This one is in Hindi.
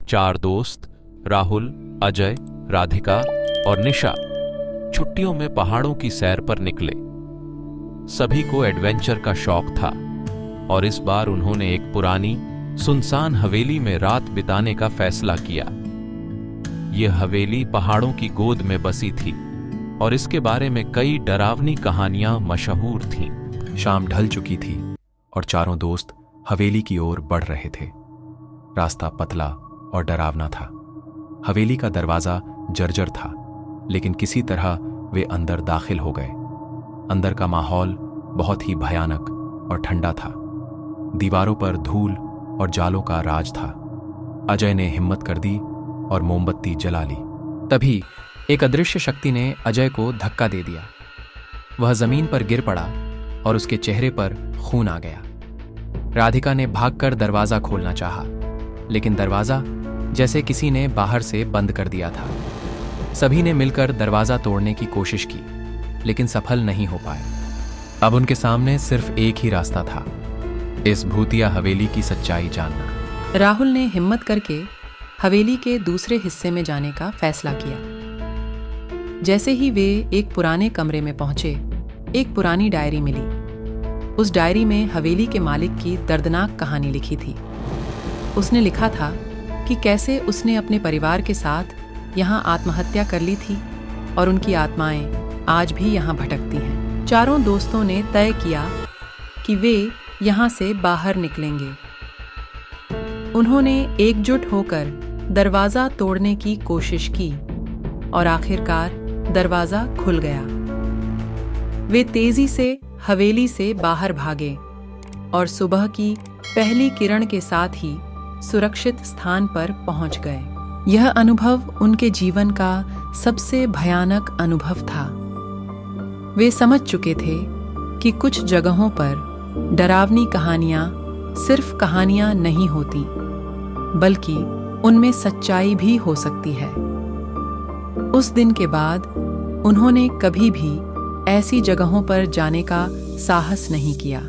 4 दोस्त राहुल, अजय, राधिका और निशा छुट्टियों में पहाड़ों की सैर पर निकले। सभी को एडवेंचर का शौक था और इस बार उन्होंने एक पुरानी सुनसान हवेली में रात बिताने का फैसला किया। यह हवेली पहाड़ों की गोद में बसी थी और इसके बारे में कई डरावनी कहानियां मशहूर थीं। शाम ढल चुकी थी और चारों दोस्त हवेली की ओर बढ़ रहे थे। रास्ता पतला और डरावना था। हवेली का दरवाजा जर्जर था, लेकिन किसी तरह वे अंदर दाखिल हो गए। अंदर का माहौल बहुत ही भयानक और ठंडा था। दीवारों पर धूल और जालों का राज था। अजय ने हिम्मत कर दी और मोमबत्ती जला ली। तभी एक अदृश्य शक्ति ने अजय को धक्का दे दिया। वह जमीन पर गिर पड़ा और उसके चेहरे पर खून आ गया। राधिका ने भागकर दरवाजा खोलना चाहा, लेकिन दरवाजा जैसे किसी ने बाहर से बंद कर दिया था। सभी ने मिलकर दरवाजा तोड़ने की कोशिश की, लेकिन सफल नहीं हो पाए। अब उनके सामने सिर्फ एक ही रास्ता था, इस भूतिया हवेली की सच्चाई जानना। राहुल ने हिम्मत करके हवेली के दूसरे हिस्से में जाने का फैसला किया। जैसे ही वे एक पुराने कमरे में पहुंचे, एक पुरानी डायरी मिली। उस डायरी में हवेली के मालिक की दर्दनाक कहानी लिखी थी। उसने लिखा था कि कैसे उसने अपने परिवार के साथ यहाँ आत्महत्या कर ली थी और उनकी आत्माएं आज भी यहाँ भटकती हैं। चारों दोस्तों ने तय किया कि वे यहाँ से बाहर निकलेंगे। उन्होंने एकजुट होकर दरवाजा तोड़ने की कोशिश की और आखिरकार दरवाजा खुल गया। वे तेजी से हवेली से बाहर भागे और सुबह की पहली किरण के साथ ही सुरक्षित स्थान पर पहुंच गए। यह अनुभव उनके जीवन का सबसे भयानक अनुभव था। वे समझ चुके थे कि कुछ जगहों पर डरावनी कहानियां सिर्फ कहानियां नहीं होती, बल्कि उनमें सच्चाई भी हो सकती है। उस दिन के बाद उन्होंने कभी भी ऐसी जगहों पर जाने का साहस नहीं किया।